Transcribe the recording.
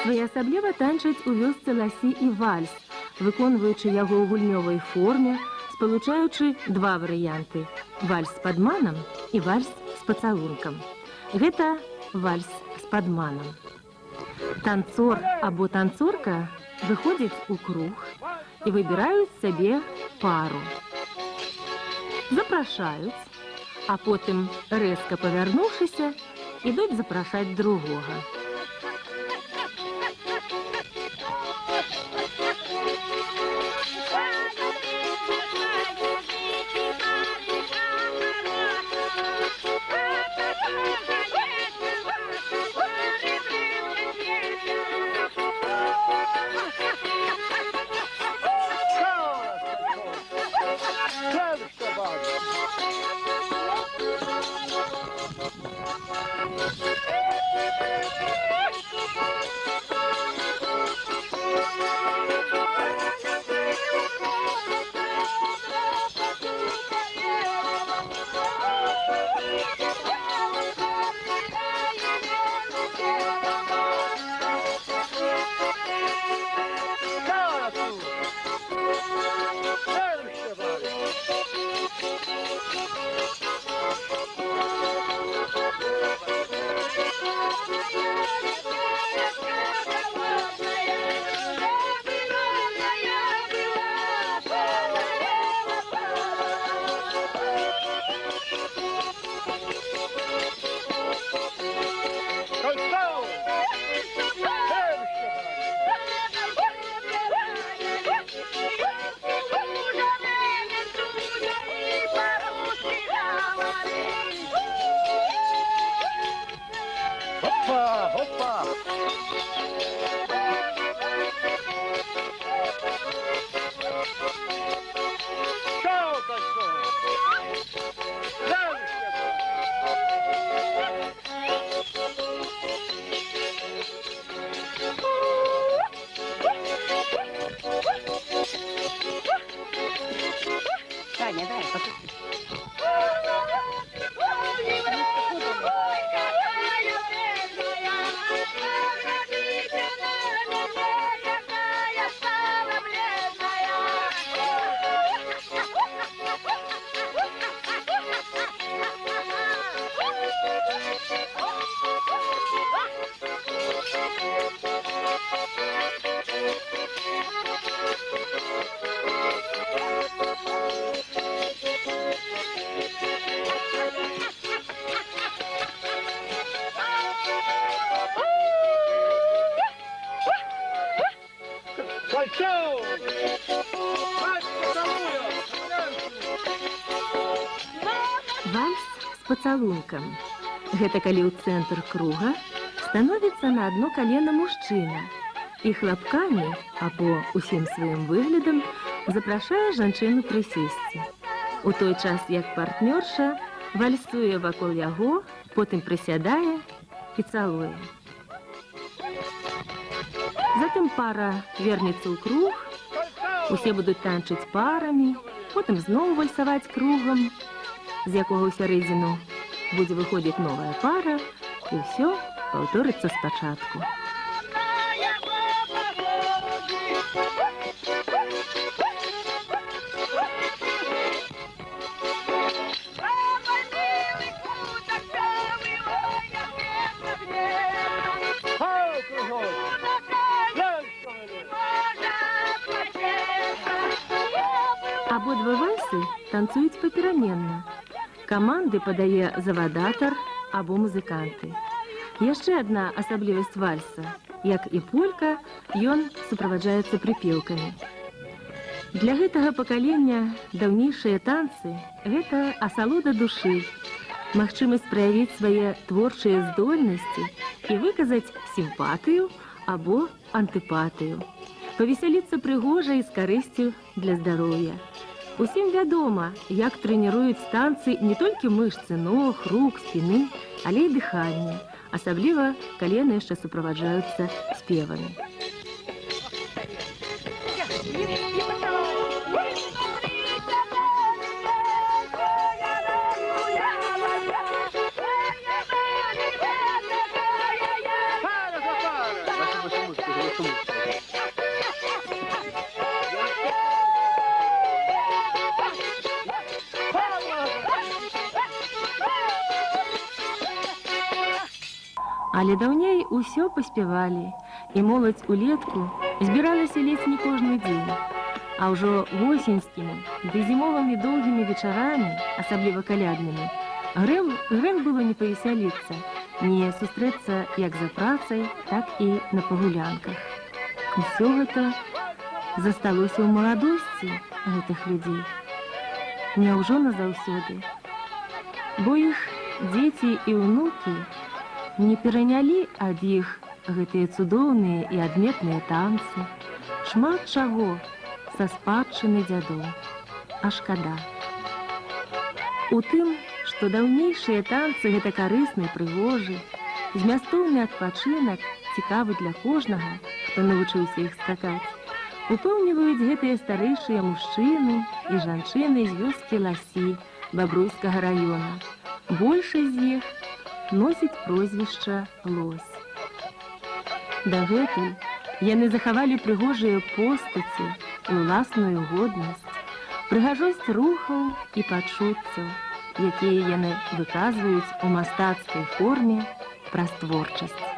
Своеасабліва танчаць у вёсцы ласі і вальс, выконваючы яго ў гульнёвай форме, спалучаючы два варыянты – вальс з падманам і вальс з пацалункам. Гэта вальс з падманам. Танцор або танцорка выходзяць у круг і выбіраюць сабе пару. Запрашаюць, а потым, рэзка павярнуўшыся, ідуць запрашаць другога. Вальс з пацалункам. Гэта калі ў цэнтр круга становіцца на адно калена мужчына і хлапкамі або усім сваім выглядам запрашае жанчыну прысесці. У той час, як партнёрша вальсуе вакол яго, потым прысядае і цалуе. Затым пара вернецца ў круг, усе будуць танчыць парамі, потым зноў вальсаваць кругам, з якога ў сярэдзіну будзе выходзіць новая пара, і ўсё паўторыцца спачатку. Абодва вальсы танцуюць папераменна. Каманды падае завадатар або музыканты. Яшчэ адна асаблівасць вальса. Як і полька, ён суправаджаецца прыпеўкамі. Для гэтага пакалення даўнейшыя танцы – гэта асалода душы, магчымасць праявіць свае творчыя здольнасці і выказаць сімпатыю або антыпатыю. Павесяліцца прыгожа і з карысцю для здароўя. Усім вядома, як трэніруюць танцы не толькі мышцы ног, рук, спіны, але і дыханне, асабліва, калі яны яшчэ суправаджаюцца спевамі. Para, para! Але даўней усё паспявалі, і моладзь улетку збіралася ледзь не кожны дзень. А ўжо восеньскімі ды зімовымі доўгімі вечарамі, асабліва каляднымі, грэх было не павесяліцца, не сустрэцца як за працай, так і на пагулянках. Усё гэта засталося ў маладосці гэтых людзей. Няўжо назаўсёды? Бо іх дзеці і ўнукі не перанялі ад іх гэтыя цудоўныя і адметныя танцы, шмат чаго са спадчыны дзядоў, а шкада. У тым, што даўнейшыя танцы гэта карысны і прыгожы, змястоўны адпачынак цікавы для кожнага, хто навучыўся іх скакаць, упэўніваюць гэтыя старэйшыя мужчыны і жанчыны з вёскі Ласі Бабруйскага раёна. Большасць з іх носіць прозвішча Лось. Дагэтуль яны захавалі прыгожыя постаці і ўласную годнасць, прыгажосць рухаў і пачуццяў, якія яны выказваюць у мастацкай форме праз творчасць.